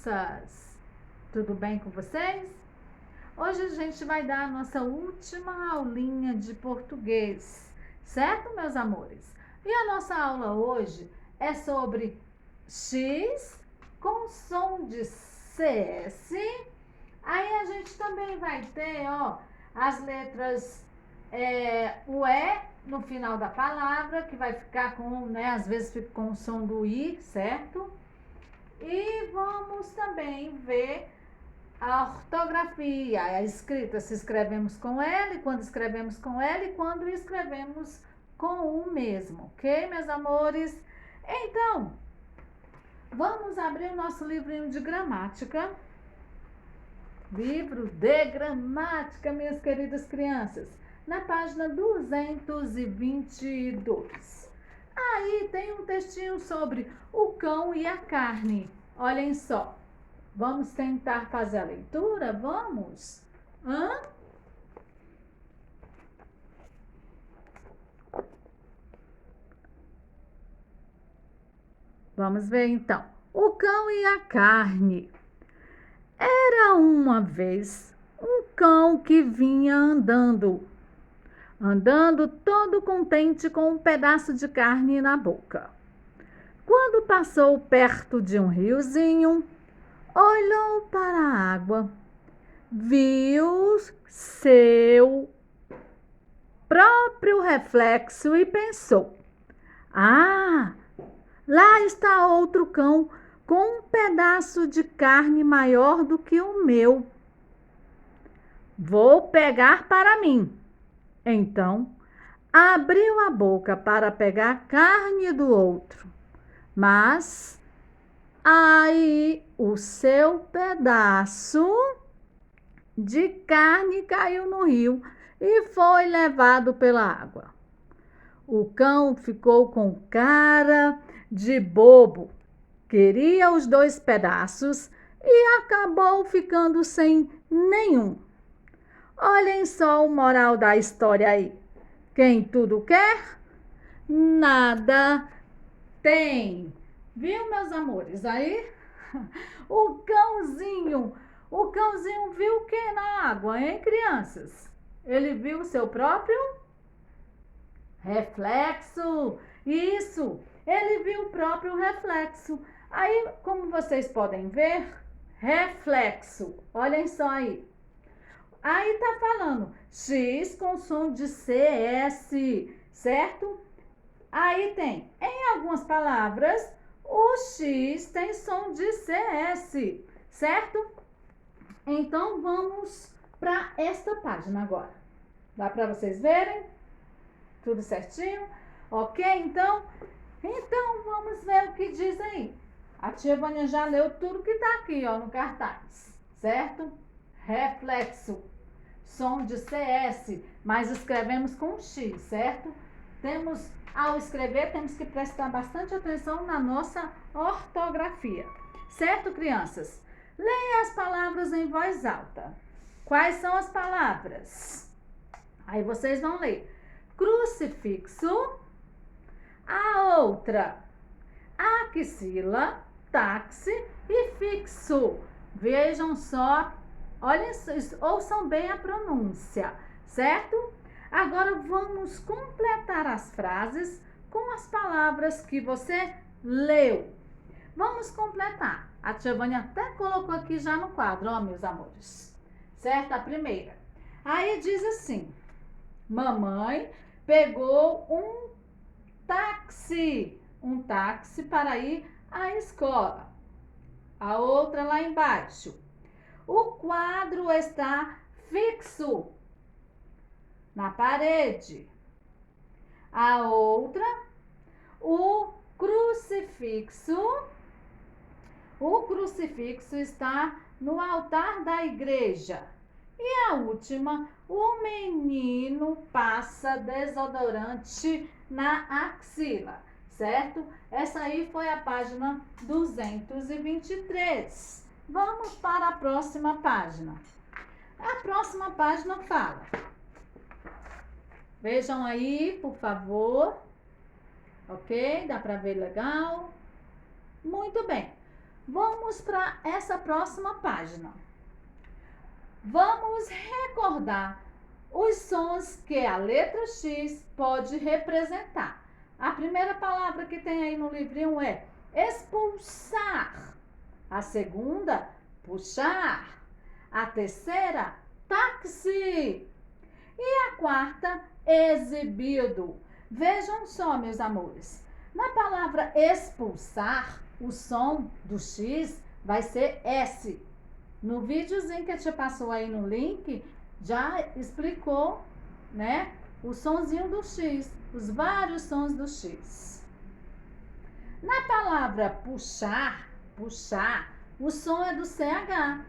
crianças! Tudo bem com vocês? Hoje a gente vai dar a nossa última aulinha de português, certo, meus amores? E a nossa aula hoje é sobre X com som de CS. Aí a gente também vai ter, as letras o E no final da palavra, que vai ficar com, às vezes fica com o som do I, certo? E vamos também ver a ortografia, a escrita, se escrevemos com L, quando escrevemos com L e quando escrevemos com U mesmo, ok, meus amores? Então, vamos abrir o nosso livrinho de gramática. Livro de gramática, minhas queridas crianças, na página 222. Aí tem um textinho sobre o cão e a carne. Olhem só. Vamos tentar fazer a leitura? Vamos? Vamos ver então. O cão e a carne. Era uma vez um cão que vinha andando todo contente com um pedaço de carne na boca. Quando passou perto de um riozinho, olhou para a água, viu seu próprio reflexo e pensou: ah, lá está outro cão com um pedaço de carne maior do que o meu. Vou pegar para mim. Então, abriu a boca para pegar a carne do outro, mas aí o seu pedaço de carne caiu no rio e foi levado pela água. O cão ficou com cara de bobo, queria os 2 pedaços e acabou ficando sem nenhum. Olhem só o moral da história aí. Quem tudo quer, nada tem. Viu, meus amores? Aí, o cãozinho viu o que na água, hein, crianças? Ele viu o seu próprio reflexo. Isso, ele viu o próprio reflexo. Aí, como vocês podem ver, reflexo. Olhem só aí. Aí tá falando X com som de CS, certo? Aí tem, em algumas palavras, o X tem som de CS, certo? Então, vamos para esta página agora. Dá para vocês verem? Tudo certinho? Ok? Então, vamos ver o que diz aí. A tia Vânia já leu tudo que tá aqui, no cartaz, certo? Reflexo, som de CS, mas escrevemos com X, certo? Ao escrever, temos que prestar bastante atenção na nossa ortografia. Certo, crianças? Leia as palavras em voz alta. Quais são as palavras? Aí vocês vão ler. Crucifixo. A outra, axila, táxi e fixo. Vejam só, olhem, ouçam bem a pronúncia, certo? Agora vamos completar as frases com as palavras que você leu. Vamos completar. A tia Vânia até colocou aqui já no quadro, meus amores. Certo? A primeira. Aí diz assim: mamãe pegou um táxi para ir à escola. A outra lá embaixo. O quadro está fixo na parede. A outra, o crucifixo está no altar da igreja. E a última, o menino passa desodorante na axila, certo? Essa aí foi a página 223. Vamos para a próxima página. A próxima página fala. Vejam aí, por favor. Ok? Dá para ver legal? Muito bem. Vamos para essa próxima página. Vamos recordar os sons que a letra X pode representar. A primeira palavra que tem aí no livrinho é expulsar. A segunda, puxar. A terceira, táxi. E a quarta, exibido. Vejam só, meus amores. Na palavra expulsar, o som do X vai ser S. No videozinho que a tia passou aí no link, já explicou, né, o sonzinho do X, os vários sons do X. Na palavra puxar, o som é do CH.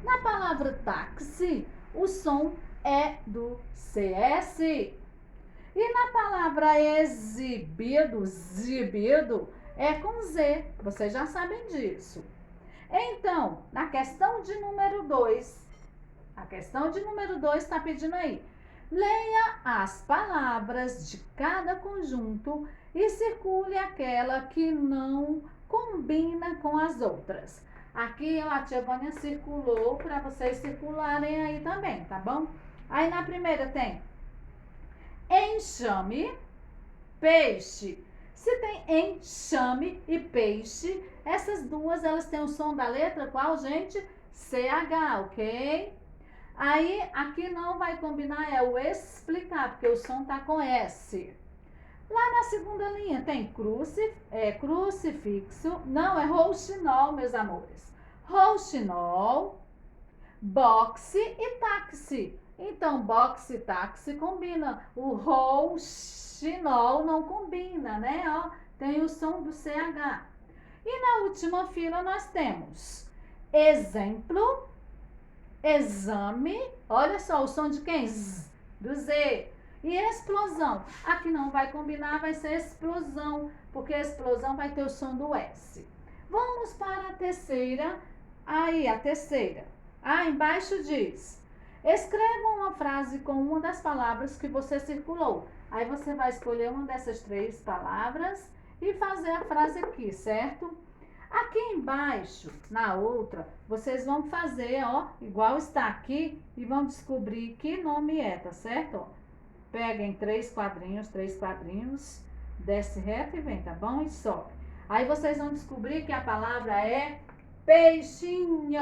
Na palavra táxi, o som é do CS. E na palavra exibido é com Z. Vocês já sabem disso. Então, na questão de número 2, a questão de número 2 está pedindo aí. Leia as palavras de cada conjunto e circule aquela que não combina com as outras. Aqui a tia Vânia circulou para vocês circularem aí também, tá bom? Aí na primeira tem enxame, peixe. Se tem enxame e peixe, essas duas elas têm o som da letra qual, gente? CH, ok? Aí aqui não vai combinar, é o explicar, porque o som tá com S. Lá na segunda linha tem crucifixo, não, é rouxinol, meus amores. Rouxinol, boxe e táxi. Então, boxe e táxi combina. O rouxinol não combina, né? Ó, tem o som do CH. E na última fila nós temos exemplo, exame, olha só o som de quem? Z, do Z. E explosão. Aqui não vai combinar, vai ser explosão, porque explosão vai ter o som do S. Vamos para a terceira. Aí, a terceira. Embaixo diz: escreva uma frase com uma das palavras que você circulou. Aí você vai escolher uma dessas 3 palavras e fazer a frase aqui, certo? Aqui embaixo, na outra, vocês vão fazer, ó, igual está aqui e vão descobrir que nome é, tá certo? Ó, peguem 3 quadrinhos, desce reto e vem, tá bom? E sobe. Aí vocês vão descobrir que a palavra é peixinho,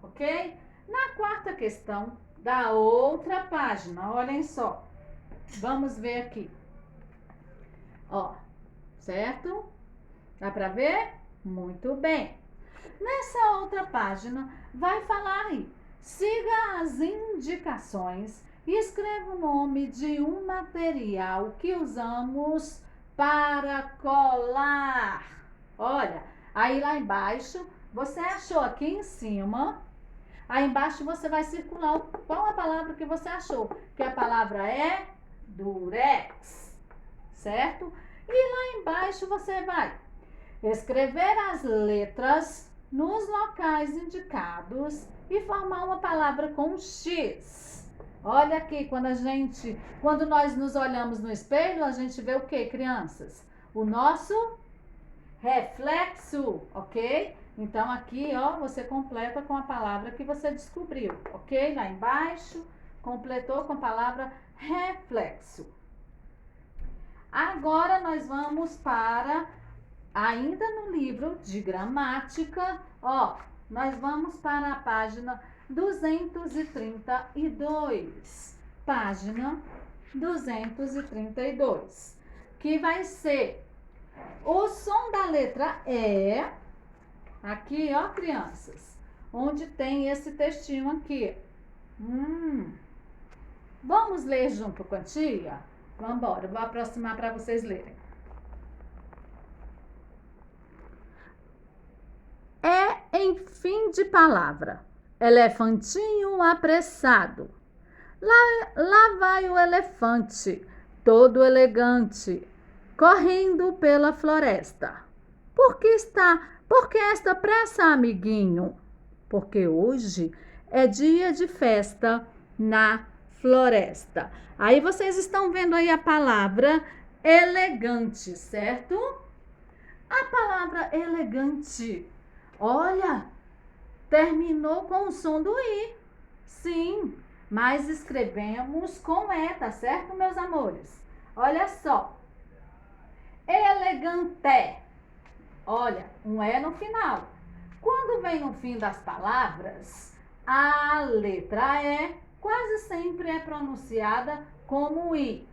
ok? Na quarta questão da outra página, olhem só. Vamos ver aqui. Ó, certo? Dá pra ver? Muito bem. Nessa outra página, vai falar aí. Siga as indicações e escreva o nome de um material que usamos para colar. Olha, aí lá embaixo, você achou aqui em cima. Aí embaixo você vai circular qual a palavra que você achou. Que a palavra é durex, certo? E lá embaixo você vai escrever as letras nos locais indicados e formar uma palavra com X. Olha aqui, quando nós nos olhamos no espelho, a gente vê o que, crianças? O nosso reflexo, ok? Então aqui, ó, você completa com a palavra que você descobriu, ok? Lá embaixo, completou com a palavra reflexo. Agora nós vamos para, ainda no livro de gramática, ó, nós vamos para a página 232. Página 232, que vai ser o som da letra E. Aqui, ó, crianças, onde tem esse textinho aqui. Vamos ler junto com a tia? Vamos embora, vou aproximar para vocês lerem. É em fim de palavra, elefantinho apressado. Lá vai o elefante, todo elegante, correndo pela floresta. Por que esta pressa, amiguinho? Porque hoje é dia de festa na floresta. Aí vocês estão vendo aí a palavra elegante, certo? A palavra elegante. Olha, terminou com o som do I. Sim, mas escrevemos com E, tá certo, meus amores? Olha só. Elegante. Olha, um E no final. Quando vem no fim das palavras, a letra E quase sempre é pronunciada como I.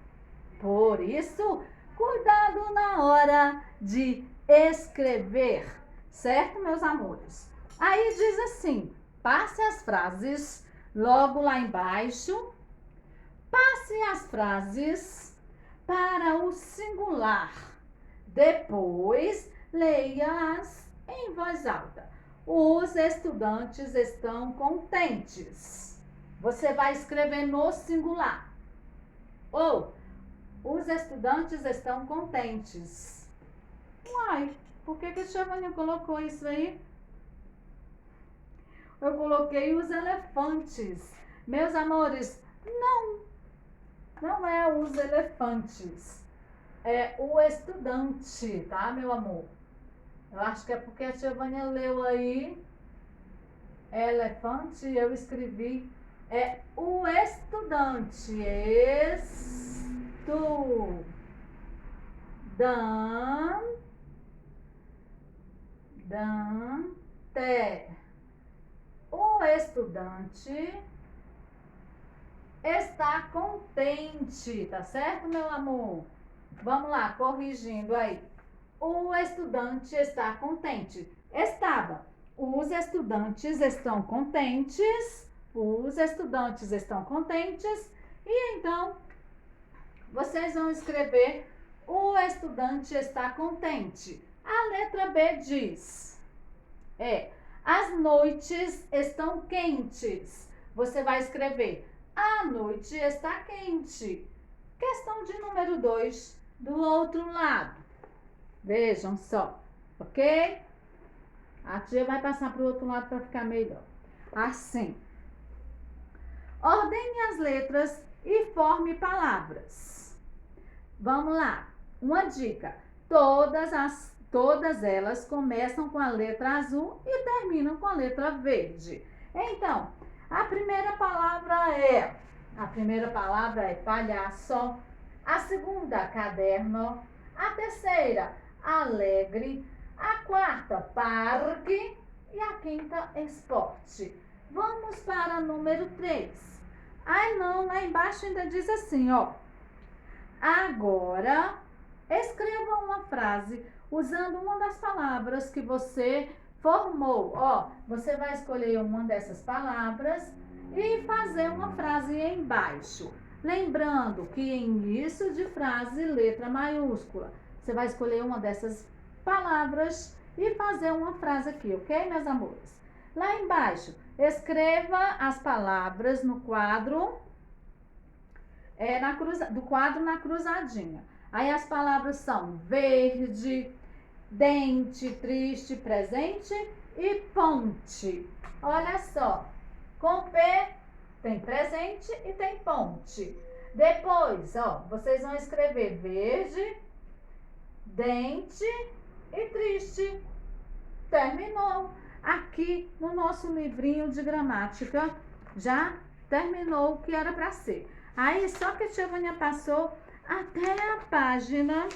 Por isso, cuidado na hora de escrever, certo, meus amores? Aí diz assim: passe as frases logo lá embaixo, passe as frases para o singular. Depois, leia-as em voz alta. Os estudantes estão contentes. Você vai escrever no singular. Ou, os estudantes estão contentes. Uai, por que a Giovana colocou isso aí? Eu coloquei os elefantes. Meus amores, não é os elefantes. É o estudante, tá, meu amor? Eu acho que é porque a Giovana leu aí elefante, eu escrevi o estudante. Dante. O estudante está contente, tá certo, meu amor? Vamos lá, corrigindo aí. O estudante está contente. Estava. Os estudantes estão contentes. Os estudantes estão contentes. E então, vocês vão escrever o estudante está contente. A letra B diz: as noites estão quentes. Você vai escrever: a noite está quente. Questão de número 2, do outro lado. Vejam só, ok? A tia vai passar para o outro lado para ficar melhor. Assim. Ordene as letras e forme palavras. Vamos lá. Uma dica. Todas elas começam com a letra azul e terminam com a letra verde. Então, a primeira palavra é palhaço. A segunda, caderno. A terceira, alegre. A quarta, parque. E a quinta, esporte. Vamos para o número 3. Ai, não, lá embaixo ainda diz assim, ó. Agora, escreva uma frase usando uma das palavras que você formou. Ó, você vai escolher uma dessas palavras e fazer uma frase embaixo. Lembrando que em início de frase, letra maiúscula. Você vai escolher uma dessas palavras e fazer uma frase aqui, ok, meus amores? Lá embaixo, escreva as palavras no quadro, do quadro na cruzadinha. Aí as palavras são verde, dente, triste, presente e ponte. Olha só, com P tem presente e tem ponte. Depois, ó, vocês vão escrever verde, dente e triste. Terminou. Aqui no nosso livrinho de gramática já terminou o que era para ser. Aí só que a tia Vânia passou até a página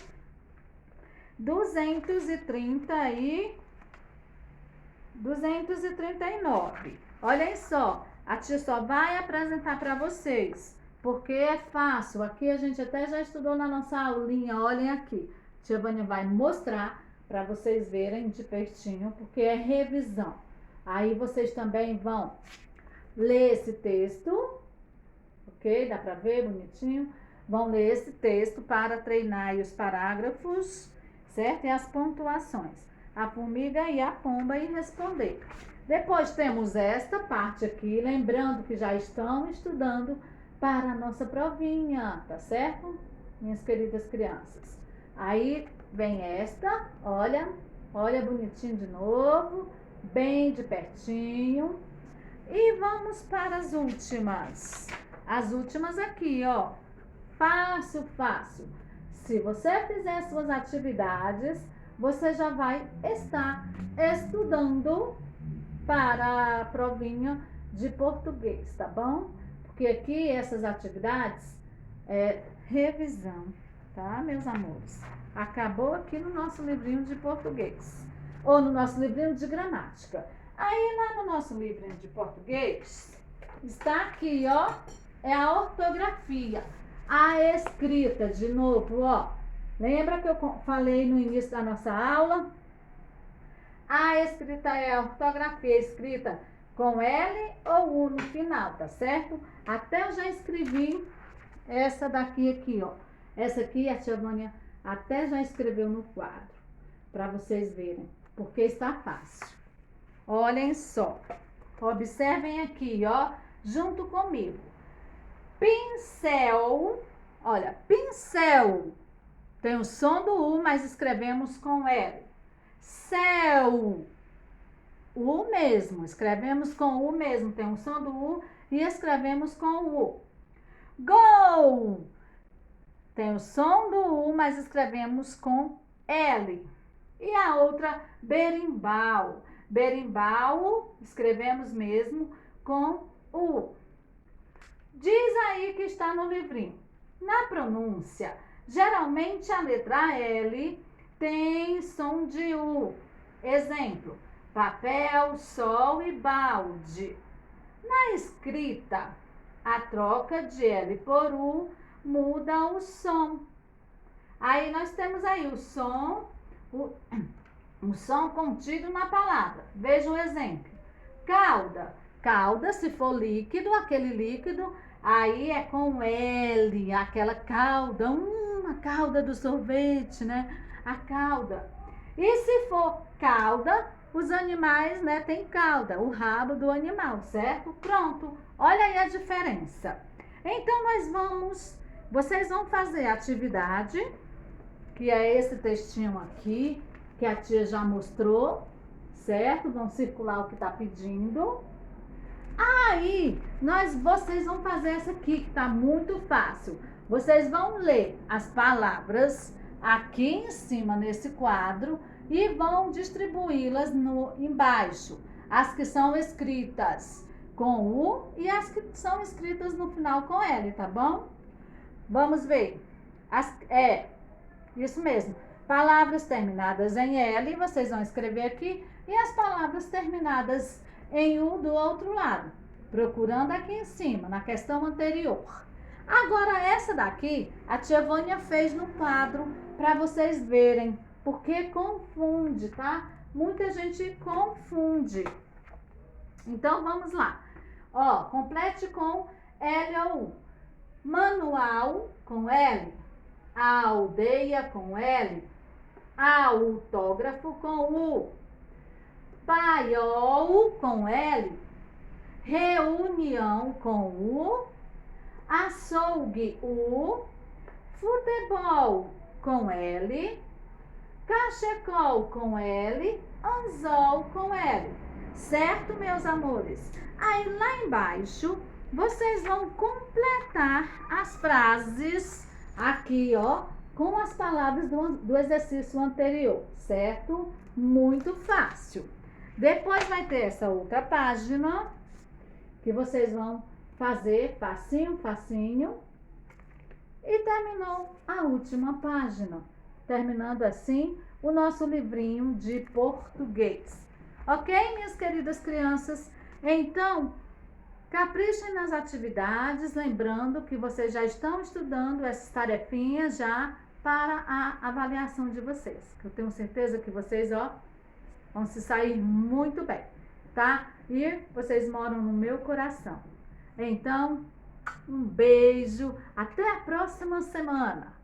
239. Olhem só, a tia só vai apresentar para vocês, porque é fácil. Aqui a gente até já estudou na nossa aulinha, olhem aqui. A tia Vânia vai mostrar para vocês verem de pertinho, porque é revisão. Aí vocês também vão ler esse texto, ok? Dá para ver bonitinho? Vão ler esse texto para treinar aí os parágrafos, certo? E as pontuações. A formiga e a pomba e responder. Depois temos esta parte aqui, lembrando que já estão estudando para a nossa provinha, tá certo? Minhas queridas crianças. Aí vem esta, olha bonitinho de novo, bem de pertinho. E vamos para as últimas. As últimas aqui, ó. Fácil. Se você fizer suas atividades, você já vai estar estudando para a provinha de português, tá bom? Porque aqui essas atividades é revisão, tá, meus amores? Acabou aqui no nosso livrinho de português, ou no nosso livrinho de gramática. Aí lá no nosso livrinho de português, está aqui, ó, é a ortografia, a escrita, de novo, ó. Lembra que eu falei no início da nossa aula? A escrita é a ortografia escrita com L ou U no final, tá certo? Até eu já escrevi essa daqui aqui, ó. Essa aqui a tia Vânia até já escreveu no quadro, para vocês verem, porque está fácil. Olhem só, observem aqui, ó, junto comigo. Pincel, olha, pincel, tem o som do U, mas escrevemos com L. Céu, U mesmo, escrevemos com U mesmo, tem o som do U e escrevemos com U. Gol, tem o som do U, mas escrevemos com L. E a outra, berimbau. Berimbau, escrevemos mesmo com U. Diz aí que está no livrinho. Na pronúncia, geralmente a letra L tem som de U. Exemplo, papel, sol e balde. Na escrita, a troca de L por U muda o som. Aí nós temos aí o som contido na palavra. Veja um exemplo. Calda. Calda, se for líquido, aquele líquido, aí é com L, aquela calda, a calda do sorvete, né? A calda. E se for cauda, os animais, né, tem cauda, o rabo do animal, certo? Pronto. Olha aí a diferença. Então vocês vão fazer a atividade, que é esse textinho aqui, que a tia já mostrou, certo? Vão circular o que tá pedindo. Aí, vocês vão fazer essa aqui, que tá muito fácil. Vocês vão ler as palavras aqui em cima nesse quadro e vão distribuí-las embaixo. As que são escritas com U e as que são escritas no final com L, tá bom? Vamos ver. Isso mesmo. Palavras terminadas em L, vocês vão escrever aqui, e as palavras terminadas em U do outro lado, procurando aqui em cima, na questão anterior. Agora, essa daqui, a tia Vânia fez no quadro para vocês verem, porque confunde, tá? Muita gente confunde. Então, vamos lá. Ó, complete com L ou U. Manual com L. A aldeia com L. Autógrafo com U. Paiol com L. Reunião com U. Açougue U. Futebol com L. Cachecol com L. Anzol com L. Certo, meus amores? Aí lá embaixo, vocês vão completar as frases aqui, ó, com as palavras do exercício anterior, certo? Muito fácil. Depois vai ter essa outra página que vocês vão fazer facinho, facinho. E terminou a última página. Terminando assim o nosso livrinho de português. Ok, minhas queridas crianças? Então, caprichem nas atividades, lembrando que vocês já estão estudando essas tarefinhas já para a avaliação de vocês. Eu tenho certeza que vocês, ó, vão se sair muito bem, tá? E vocês moram no meu coração. Então, um beijo, até a próxima semana.